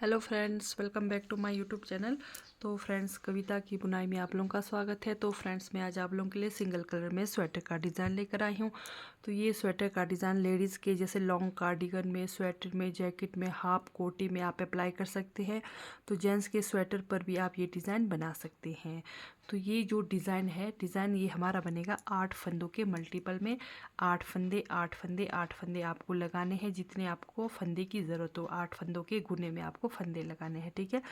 Hello friends, welcome back to my YouTube channel. तो friends, कविता की बुनाई में आप लोगों का स्वागत है। तो फ्रेंड्स, मैं आज आप लोगों के लिए सिंगल कलर में स्वेटर का डिज़ाइन लेकर आई हूँ। तो ये स्वेटर का डिज़ाइन लेडीज़ के जैसे लॉन्ग कार्डिगन में, स्वेटर में, जैकेट में, हाफ कोटी में आप अप्लाई कर सकते हैं। तो जेंट्स के स्वेटर पर भी आप ये डिज़ाइन बना सकते हैं। तो ये जो डिज़ाइन ये हमारा बनेगा 8 फंदों के मल्टीपल में। 8 फंदे 8 फंदे 8 फंदे आपको लगाने हैं, जितने आपको फंदे की ज़रूरत हो। 8 फंदों के गुने में आपको फंदे लगाने हैं, ठीक है।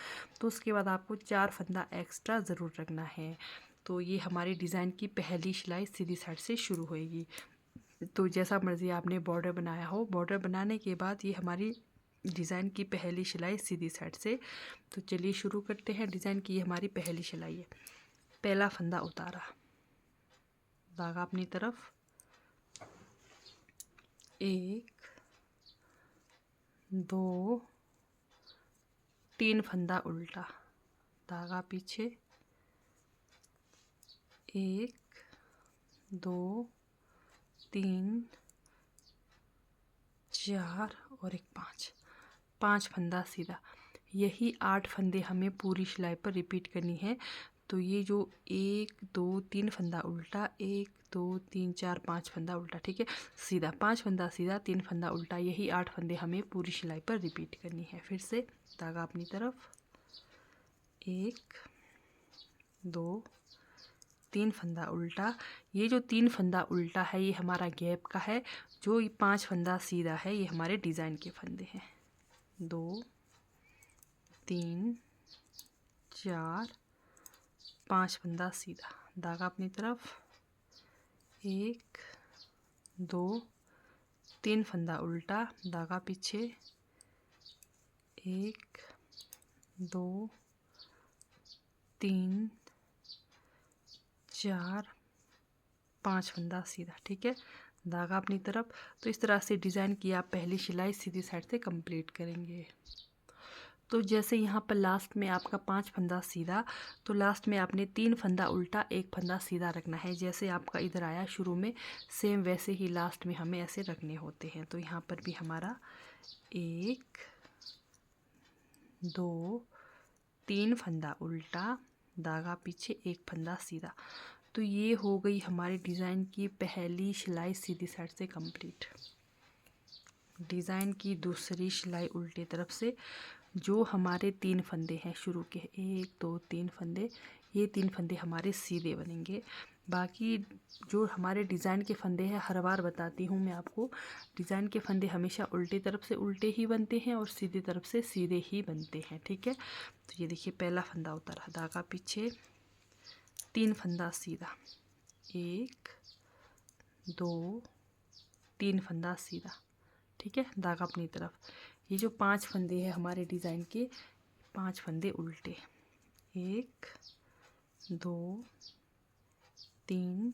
तो उसके बाद आपको 4 फंदा एक्स्ट्रा ज़रूर रखना है। तो ये हमारी डिज़ाइन की पहली सिलाई सीधी साइड से शुरू होएगी। तो जैसा मर्ज़ी आपने बॉर्डर बनाया हो, बॉर्डर बनाने के बाद ये हमारी डिज़ाइन की पहली सिलाई सीधी साइड से। तो चलिए शुरू करते हैं। डिज़ाइन की ये हमारी पहली सिलाई है। पहला फंदा उतारा, धागा अपनी तरफ, 1 2 3 फंदा उल्टा, धागा पीछे, 1 2 3 4 और एक 5 फंदा सीधा। यही 8 फंदे हमें पूरी सिलाई पर रिपीट करनी है। तो ये जो 1 2 3 फंदा उल्टा, 1 2 3 4 5 फंदा उल्टा, ठीक है, सीधा 5 फंदा सीधा, 3 फंदा उल्टा, यही 8 फंदे हमें पूरी सिलाई पर रिपीट करनी है। फिर से धागा अपनी तरफ, 1 2 3 फंदा उल्टा। ये जो 3 फंदा उल्टा है ये हमारा गैप का है। जो ये 5 फंदा सीधा है ये हमारे डिज़ाइन के फंदे हैं। 2 3 4 5 फंदा सीधा, धागा अपनी तरफ, 1 2 3 फंदा उल्टा, धागा पीछे, 1 2 3 4 5 फंदा सीधा, ठीक है, धागा अपनी तरफ। तो इस तरह से डिज़ाइन की आप पहली सिलाई सीधी साइड से कंप्लीट करेंगे। तो जैसे यहाँ पर लास्ट में आपका 5 फंदा सीधा, तो लास्ट में आपने 3 फंदा उल्टा, 1 फंदा सीधा रखना है। जैसे आपका इधर आया शुरू में, सेम वैसे ही लास्ट में हमें ऐसे रखने होते हैं। तो यहाँ पर भी हमारा 1 2 3 फंदा उल्टा, धागा पीछे, 1 फंदा सीधा। तो ये हो गई हमारी डिज़ाइन की पहली सिलाई सीधी साइड से कंप्लीट। डिज़ाइन की दूसरी सिलाई उल्टी तरफ से, जो हमारे 3 फंदे हैं शुरू के, 1 2 3 फंदे, ये 3 फंदे हमारे सीधे बनेंगे। बाकी जो हमारे डिज़ाइन के फंदे हैं, हर बार बताती हूँ मैं आपको, डिज़ाइन के फंदे हमेशा उल्टी तरफ से उल्टे ही बनते हैं और सीधी तरफ से सीधे ही बनते हैं, ठीक है। तो ये देखिए, पहला फंदा उतारा, धागा पीछे, 3 फंदा सीधा, 1 2 3 फंदा सीधा, ठीक है, धागा अपनी तरफ। ये जो 5 फंदे हैं हमारे डिज़ाइन के, 5 फंदे उल्टे, 1 2 3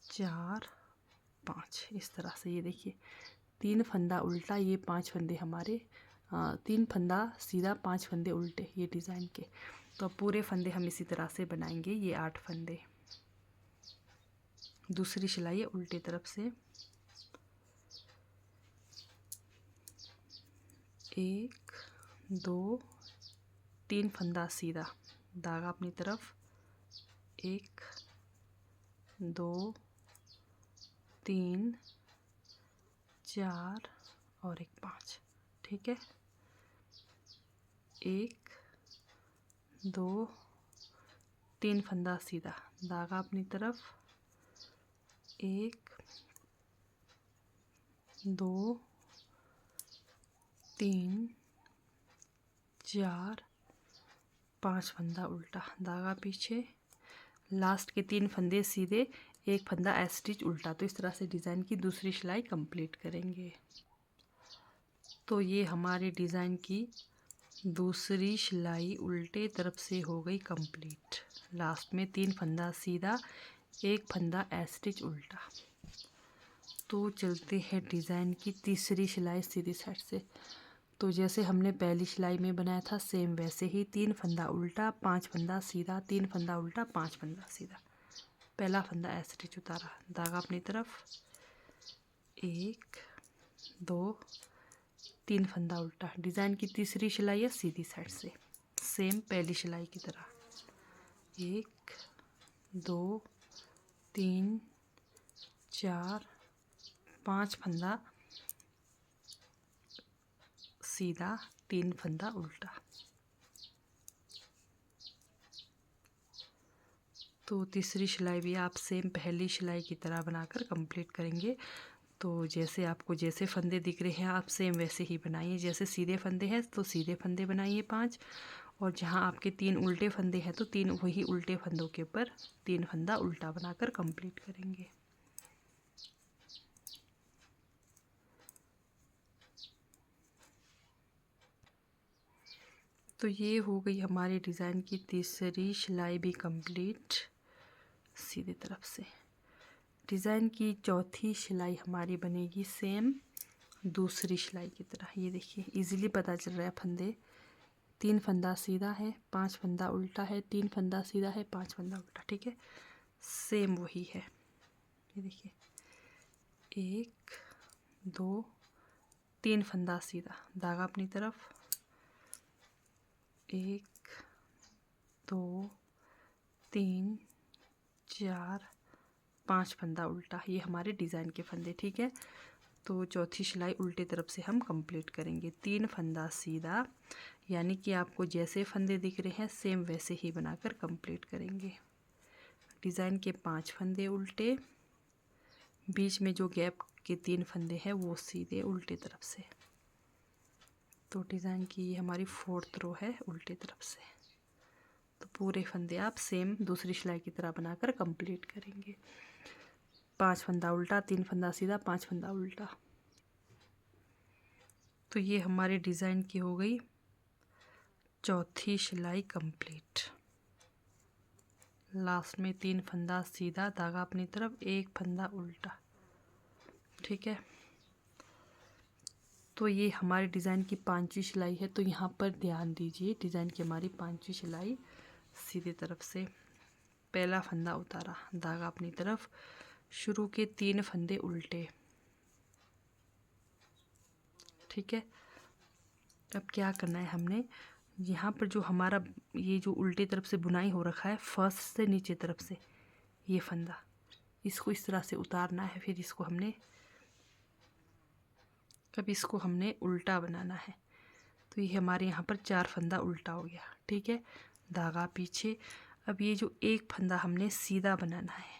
4 5, इस तरह से। ये देखिए, 3 फंदा उल्टा, ये 5 फंदे हमारे, 3 फंदा सीधा, 5 फंदे उल्टे, ये डिज़ाइन के। तो अब पूरे फंदे हम इसी तरह से बनाएंगे, ये 8 फंदे। दूसरी सिलाई है उल्टी तरफ से, 1 2 3 फंदा सीधा, धागा अपनी तरफ, 1 2 3 4 और एक 5, ठीक है, 1 2 3 फंदा सीधा, धागा अपनी तरफ, 1 2 3 4 5 फंदा उल्टा, धागा पीछे, लास्ट के 3 फंदे सीधे, 1 फंदा स्टिच उल्टा। तो इस तरह से डिज़ाइन की दूसरी सिलाई कंप्लीट करेंगे। तो ये हमारे डिज़ाइन की दूसरी सिलाई उल्टे तरफ से हो गई कंप्लीट। लास्ट में 3 फंदा सीधा, 1 फंदा स्टिच उल्टा। तो चलते हैं डिज़ाइन की तीसरी सिलाई सीधी साइड से। तो जैसे हमने पहली सिलाई में बनाया था, सेम वैसे ही 3 फंदा उल्टा, 5 फंदा सीधा, 3 फंदा उल्टा, 5 फंदा सीधा। पहला फंदा स्टिच उतारा, धागा अपनी तरफ, 1 2 3 फंदा उल्टा। डिज़ाइन की तीसरी सिलाई है सीधी साइड से, सेम पहली सिलाई की तरह। 1 2 3 4 5 फंदा सीधा, 3 फंदा उल्टा। तो तीसरी सिलाई भी आप सेम पहली सिलाई की तरह बनाकर कंप्लीट करेंगे। तो जैसे आपको जैसे फंदे दिख रहे हैं आप सेम वैसे ही बनाइए। जैसे सीधे फंदे हैं तो सीधे फंदे बनाइए 5, और जहां आपके 3 उल्टे फंदे हैं तो 3 वही उल्टे फंदों के ऊपर 3 फंदा उल्टा बनाकर कंप्लीट करेंगे। तो ये हो गई हमारी डिज़ाइन की तीसरी सिलाई भी कंप्लीट सीधी तरफ से। डिज़ाइन की चौथी सिलाई हमारी बनेगी सेम दूसरी सिलाई की तरह। ये देखिए इजीली पता चल रहा है फंदे, 3 फंदा सीधा है, 5 फंदा उल्टा है, 3 फंदा सीधा है, 5 फंदा उल्टा। ठीक है, सेम वही है। ये देखिए 1 2 3 फंदा सीधा, धागा अपनी तरफ, 1 2 3 4 5 फंदा उल्टा। ये हमारे डिज़ाइन के फंदे। ठीक है, तो चौथी सिलाई उल्टे तरफ से हम कंप्लीट करेंगे। 3 फंदा सीधा, यानी कि आपको जैसे फंदे दिख रहे हैं सेम वैसे ही बनाकर कंप्लीट करेंगे। डिज़ाइन के 5 फंदे उल्टे, बीच में जो गैप के 3 फंदे हैं वो सीधे उल्टे तरफ से। तो डिज़ाइन की ये हमारी 4th रो है उल्टे तरफ से। तो पूरे फंदे आप सेम दूसरी सिलाई की तरह बनाकर कंप्लीट करेंगे। 5 फंदा उल्टा, 3 फंदा सीधा, 5 फंदा उल्टा। तो ये हमारी डिज़ाइन की हो गई चौथी सिलाई कंप्लीट। लास्ट में 3 फंदा सीधा, धागा अपनी तरफ, 1 फंदा उल्टा। ठीक है, तो ये हमारी डिज़ाइन की 5वीं सिलाई है। तो यहाँ पर ध्यान दीजिए, डिज़ाइन की हमारी 5वीं सिलाई सीधी तरफ से पहला फंदा उतारा, धागा अपनी तरफ, शुरू के 3 फंदे उल्टे। ठीक है, अब क्या करना है हमने, यहाँ पर जो हमारा ये जो उल्टी तरफ से बुनाई हो रखा है फर्स्ट से नीचे तरफ से, ये फंदा इसको इस तरह से उतारना है। फिर इसको हमने अब इसको हमने उल्टा बनाना है। तो ये हमारे यहाँ पर 4 फंदा उल्टा हो गया। ठीक है, धागा पीछे। अब ये जो एक फंदा हमने सीधा बनाना है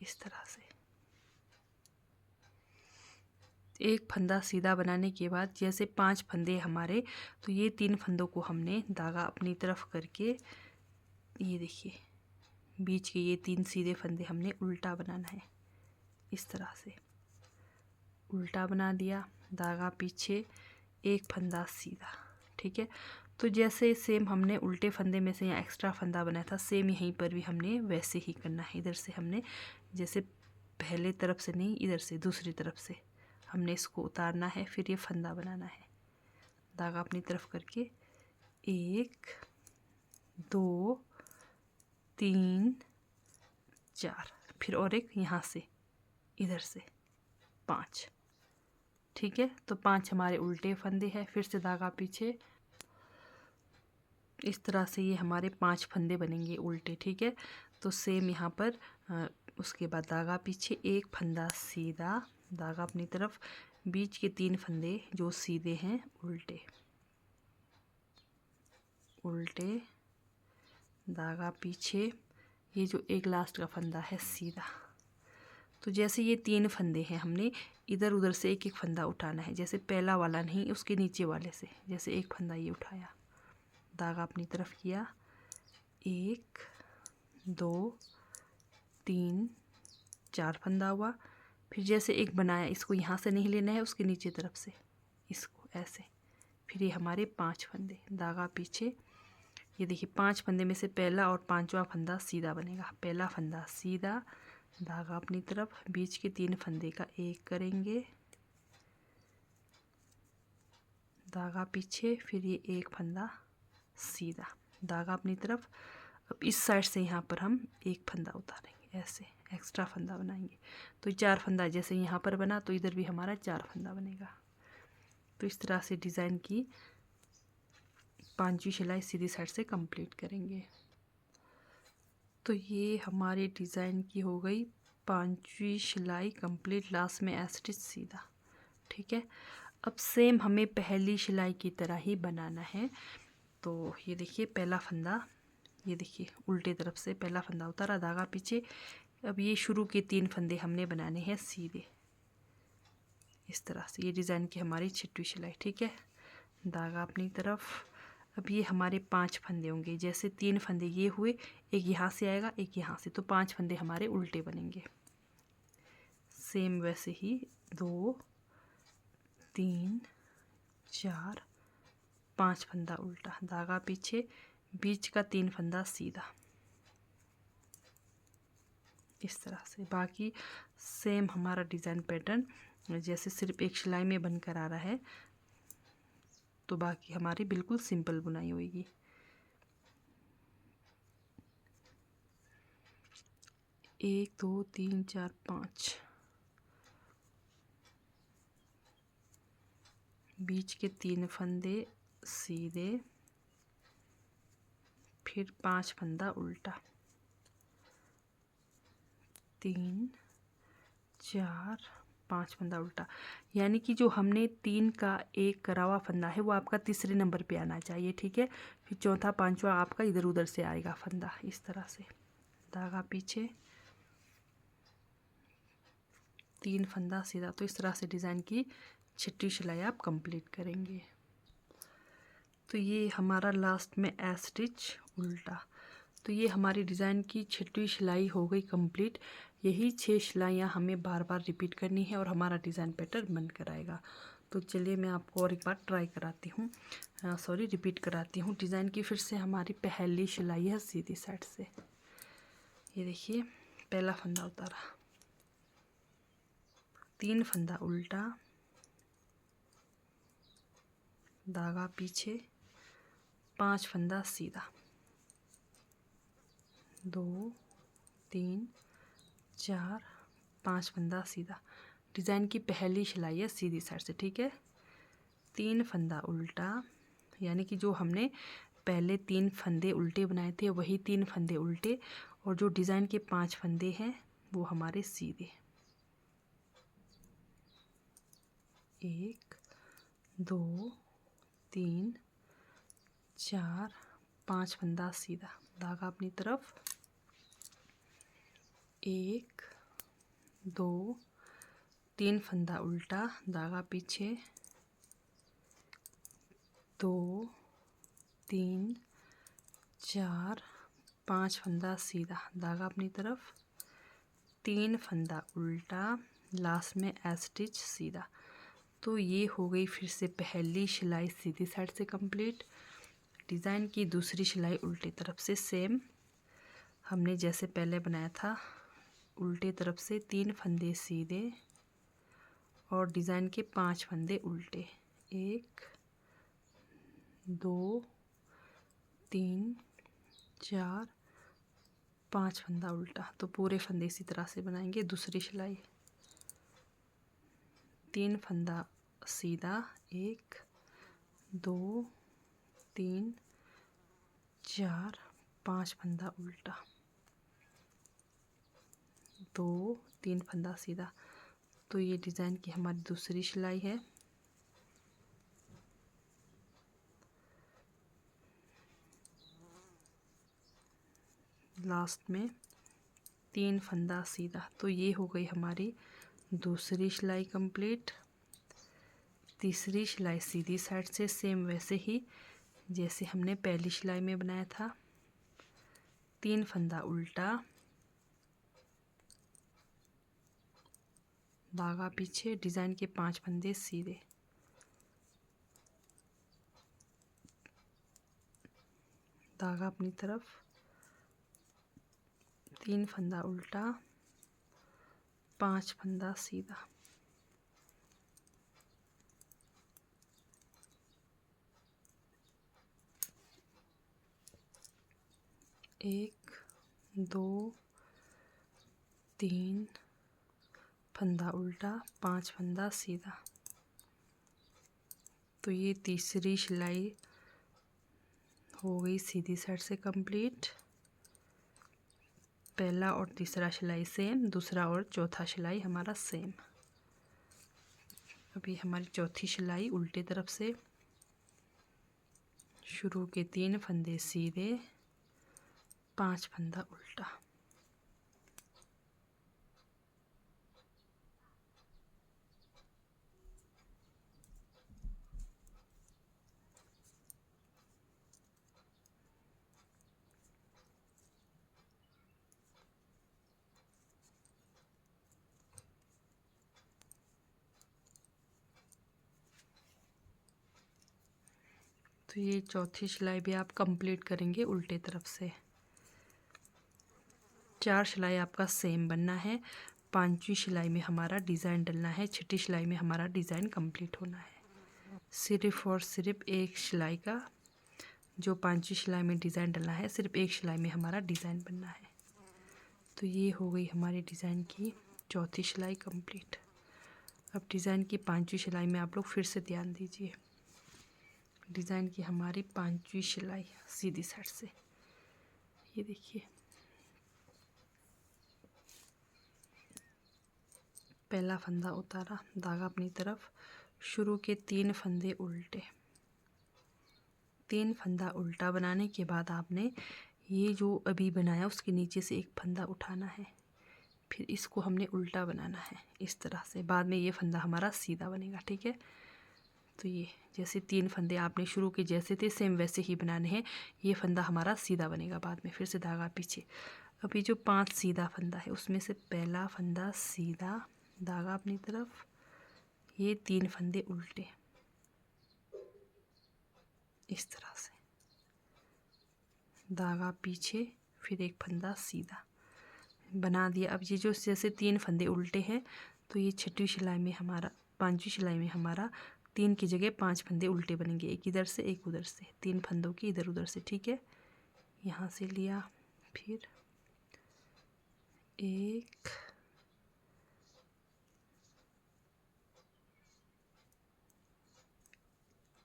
इस तरह से। एक फंदा सीधा बनाने के बाद जैसे 5 फंदे हमारे, तो ये 3 फंदों को हमने धागा अपनी तरफ करके, ये देखिए बीच के ये 3 सीधे फंदे हमने उल्टा बनाना है इस तरह से। उल्टा बना दिया, धागा पीछे, एक फंदा सीधा। ठीक है, तो जैसे सेम हमने उल्टे फंदे में से यहाँ एक्स्ट्रा फंदा बनाया था, सेम यहीं पर भी हमने वैसे ही करना है। इधर से हमने जैसे पहले तरफ से नहीं, इधर से दूसरी तरफ से हमने इसको उतारना है, फिर ये फंदा बनाना है। धागा अपनी तरफ करके 1 2 3 4, फिर और एक यहाँ से इधर से 5। ठीक है, तो 5 हमारे उल्टे फंदे हैं। फिर से धागा पीछे, इस तरह से ये हमारे 5 फंदे बनेंगे उल्टे। ठीक है, तो सेम यहाँ पर उसके बाद धागा पीछे, एक फंदा सीधा, धागा अपनी तरफ, बीच के 3 फंदे जो सीधे हैं उल्टे उल्टे, धागा पीछे, ये जो एक लास्ट का फंदा है सीधा। तो जैसे ये 3 फंदे हैं, हमने इधर उधर से एक एक फंदा उठाना है। जैसे पहला वाला नहीं, उसके नीचे वाले से, जैसे एक फंदा ये उठाया, धागा अपनी तरफ किया, 1 2 3 4 फंदा हुआ। फिर जैसे एक बनाया, इसको यहाँ से नहीं लेना है, उसके नीचे तरफ से इसको ऐसे। फिर ये हमारे 5 फंदे, धागा पीछे, ये देखिए 5 फंदे में से पहला और 5वां फंदा सीधा बनेगा। पहला फंदा सीधा, धागा अपनी तरफ, बीच के 3 फंदे का एक करेंगे, धागा पीछे, फिर ये एक फंदा सीधा, धागा अपनी तरफ। अब इस साइड से यहाँ पर हम एक फंदा उतारेंगे, ऐसे एक्स्ट्रा फंदा बनाएंगे। तो 4 फंदा जैसे यहाँ पर बना, तो इधर भी हमारा 4 फंदा बनेगा। तो इस तरह से डिज़ाइन की 5वीं सिलाई सीधी साइड से कंप्लीट करेंगे। तो ये हमारे डिज़ाइन की हो गई 5वीं सिलाई कंप्लीट, लास्ट में स्टिच सीधा। ठीक है, अब सेम हमें पहली सिलाई की तरह ही बनाना है। तो ये देखिए पहला फंदा, ये देखिए उल्टे तरफ से पहला फंदा उतारा, धागा पीछे। अब ये शुरू के 3 फंदे हमने बनाने हैं सीधे इस तरह से। ये डिज़ाइन की हमारी 6वीं सिलाई। ठीक है, धागा अपनी तरफ। अब ये हमारे 5 फंदे होंगे, जैसे 3 फंदे ये हुए, एक यहाँ से आएगा एक यहाँ से, तो 5 फंदे हमारे उल्टे बनेंगे। सेम वैसे ही 2 3 4 5 फंदा उल्टा, धागा पीछे, बीच का 3 फंदा सीधा इस तरह से। बाकी सेम हमारा डिज़ाइन पैटर्न जैसे सिर्फ एक सिलाई में बनकर आ रहा है, तो बाकी हमारी बिल्कुल सिंपल बुनाई होगी। एक 2 3 4 5, बीच के 3 फंदे सीधे, फिर 5 फंदा उल्टा, 3 4 5 फंदा उल्टा। यानी कि जो हमने 3 का एक करा हुआ फंदा है वो आपका तीसरे नंबर पे आना चाहिए। ठीक है, फिर चौथा पांचवा आपका इधर उधर से आएगा फंदा इस तरह से। धागा पीछे, 3 फंदा सीधा। तो इस तरह से डिज़ाइन की 6वीं सिलाई आप कंप्लीट करेंगे। तो ये हमारा लास्ट में स्टिच उल्टा। तो ये हमारी डिज़ाइन की 6वीं सिलाई हो गई कंप्लीट। यही 6 सिलाइयाँ हमें बार बार रिपीट करनी है और हमारा डिज़ाइन पैटर्न बनकर आएगा। तो चलिए मैं आपको और एक बार ट्राई कराती हूँ, रिपीट कराती हूँ। डिज़ाइन की फिर से हमारी पहली सिलाई है सीधी साइड से। ये देखिए पहला फंदा उतारा, 3 फंदा उल्टा, धागा पीछे, 5 फंदा सीधा, 2 3 4 5 फंदा सीधा। डिज़ाइन की पहली सिलाई है सीधी साइड से। ठीक है, 3 फंदा उल्टा, यानी कि जो हमने पहले 3 फंदे उल्टे बनाए थे वही 3 फंदे उल्टे, और जो डिज़ाइन के 5 फंदे हैं वो हमारे सीधे। 1 2 3 4 5 फंदा सीधा, धागा अपनी तरफ, 1 2 3 फंदा उल्टा, धागा पीछे, 2 3 4 5 फंदा सीधा, धागा अपनी तरफ, 3 फंदा उल्टा, लास्ट में स्टिच सीधा। तो ये हो गई फिर से पहली सिलाई सीधी साइड से कंप्लीट। डिज़ाइन की दूसरी सिलाई उल्टी तरफ से सेम हमने जैसे पहले बनाया था, उल्टे तरफ से 3 फंदे सीधे और डिज़ाइन के 5 फंदे उल्टे, 1 2 3 4 5 फंदा उल्टा। तो पूरे फंदे इसी तरह से बनाएंगे। दूसरी सिलाई, 3 फंदा सीधा, 1 2 3 4 5 फंदा उल्टा, 2 3 फंदा सीधा। तो ये डिज़ाइन की हमारी दूसरी सिलाई है। लास्ट में 3 फंदा सीधा। तो ये हो गई हमारी दूसरी सिलाई कंप्लीट। तीसरी सिलाई सीधी साइड से सेम वैसे ही जैसे हमने पहली सिलाई में बनाया था, 3 फंदा उल्टा, धागा पीछे, डिज़ाइन के 5 फंदे सीधे, धागा अपनी तरफ, 3 फंदा उल्टा, 5 फंदा सीधा, एक 2 3 फंदा उल्टा, 5 फंदा सीधा, तो ये तीसरी सिलाई हो गई सीधी साइड से कंप्लीट। पहला और तीसरा सिलाई सेम, दूसरा और चौथा सिलाई हमारा सेम। अभी हमारी चौथी सिलाई उल्टे तरफ से, शुरू के 3 फंदे सीधे, 5 फंदा उल्टा। तो ये चौथी सिलाई भी आप कंप्लीट करेंगे उल्टे तरफ से। 4 सिलाई आपका सेम बनना है। 5वीं सिलाई में हमारा डिज़ाइन डलना है। 6ठी सिलाई में हमारा डिज़ाइन कंप्लीट होना है। सिर्फ और सिर्फ एक सिलाई का जो 5वीं सिलाई में डिज़ाइन डलना है, सिर्फ एक सिलाई में हमारा डिज़ाइन बनना है। तो ये हो गई हमारी डिज़ाइन की चौथी सिलाई कंप्लीट। अब डिज़ाइन की 5वीं सिलाई में आप लोग फिर से ध्यान दीजिए। डिज़ाइन की हमारी 5वीं सिलाई सीधी साइड से, ये देखिए पहला फंदा उतारा, धागा अपनी तरफ, शुरू के 3 फंदे उल्टे। 3 फंदा उल्टा बनाने के बाद आपने ये जो अभी बनाया उसके नीचे से एक फंदा उठाना है, फिर इसको हमने उल्टा बनाना है इस तरह से। बाद में ये फंदा हमारा सीधा बनेगा, ठीक है। तो ये जैसे 3 फंदे आपने शुरू के जैसे थे सेम वैसे ही बनाने हैं। ये फंदा हमारा सीधा बनेगा बाद में, फिर से धागा पीछे। अभी जो 5 सीधा फंदा है उसमें से पहला फंदा सीधा, धागा अपनी तरफ, ये 3 फंदे उल्टे इस तरह से, धागा पीछे, फिर एक फंदा सीधा बना दिया। अब ये जो जैसे 3 फंदे उल्टे हैं तो ये 6वीं सिलाई में हमारा, 5वीं सिलाई में हमारा 3 की जगह 5 फंदे उल्टे बनेंगे, एक इधर से एक उधर से, 3 फंदों की इधर उधर से, ठीक है। यहाँ से लिया, फिर 1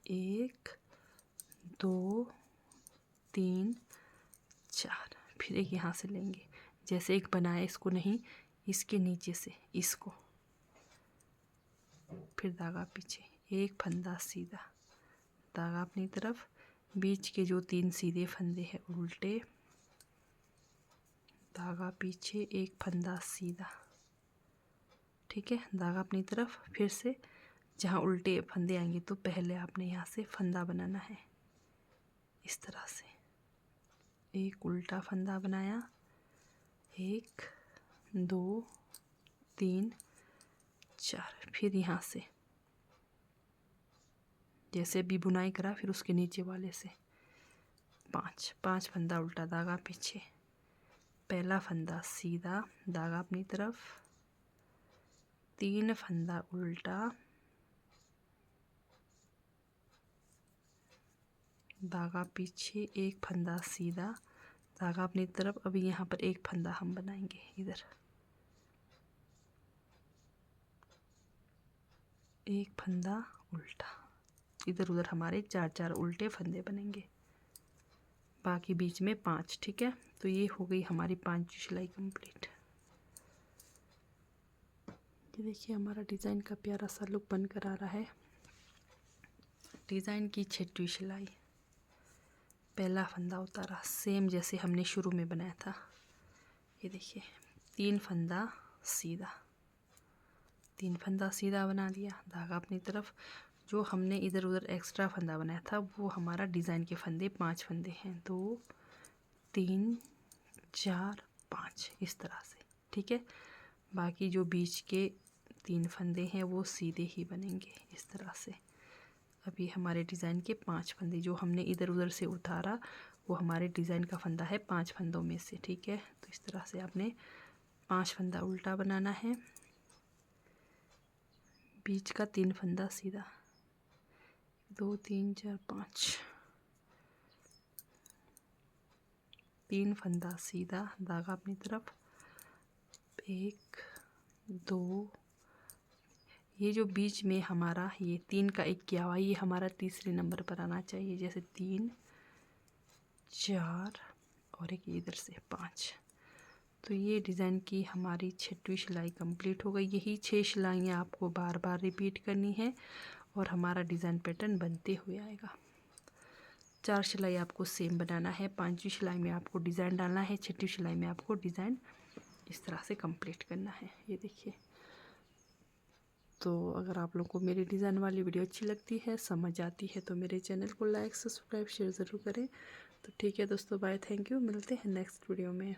1 2 3 4, फिर एक यहाँ से लेंगे, जैसे एक बनाया इसको नहीं, इसके नीचे से इसको, फिर धागा पीछे, एक फंदा सीधा, धागा अपनी तरफ, बीच के जो 3 सीधे फंदे हैं उल्टे, धागा पीछे, एक फंदा सीधा, ठीक है, धागा अपनी तरफ। फिर से जहाँ उल्टे फंदे आएंगे तो पहले आपने यहाँ से फंदा बनाना है इस तरह से। एक उल्टा फंदा बनाया, 1 2 3 4, फिर यहाँ से जैसे भी बुनाई करा फिर उसके नीचे वाले से 5 फंदा उल्टा, धागा पीछे, पहला फंदा सीधा, धागा अपनी तरफ, 3 फंदा उल्टा, धागा पीछे, एक फंदा सीधा, धागा अपनी तरफ। अभी यहाँ पर एक फंदा हम बनाएंगे इधर, एक फंदा उल्टा, इधर उधर हमारे 4 उल्टे फंदे बनेंगे, बाकी बीच में 5, ठीक है। तो ये हो गई हमारी 5वीं सिलाई कंप्लीट। ये देखिए हमारा डिज़ाइन का प्यारा सा लुक बन कर आ रहा है। डिज़ाइन की 6वीं सिलाई, पहला फंदा उतारा, सेम जैसे हमने शुरू में बनाया था। ये देखिए 3 फंदा सीधा, 3 फंदा सीधा बना दिया, धागा अपनी तरफ। जो हमने इधर उधर एक्स्ट्रा फंदा बनाया था वो हमारा डिज़ाइन के फंदे 5 फंदे हैं, 2 3 4 5 इस तरह से, ठीक है। बाकी जो बीच के 3 फंदे हैं वो सीधे ही बनेंगे इस तरह से। अभी हमारे डिज़ाइन के 5 फंदे जो हमने इधर उधर से उतारा वो हमारे डिज़ाइन का फंदा है 5 फंदों में से, ठीक है। तो इस तरह से आपने 5 फंदा उल्टा बनाना है, बीच का 3 फंदा सीधा, 2 3 4 5, 3 फंदा सीधा, धागा अपनी तरफ, 1 2, ये जो बीच में हमारा ये 3 का 1 किया हुआ, ये हमारा तीसरे नंबर पर आना चाहिए। जैसे 3 4 और एक इधर से 5। तो ये डिज़ाइन की हमारी 6वीं सिलाई कंप्लीट हो गई। यही 6 सिलाइयाँ आपको बार बार रिपीट करनी है और हमारा डिज़ाइन पैटर्न बनते हुए आएगा। 4 सिलाई आपको सेम बनाना है, 5वीं सिलाई में आपको डिज़ाइन डालना है, 6वीं सिलाई में आपको डिज़ाइन इस तरह से कंप्लीट करना है। ये देखिए। तो अगर आप लोगों को मेरी डिज़ाइन वाली वीडियो अच्छी लगती है, समझ आती है, तो मेरे चैनल को लाइक सब्सक्राइब शेयर ज़रूर करें। तो ठीक है दोस्तों, बाय, थैंक यू, मिलते हैं नेक्स्ट वीडियो में।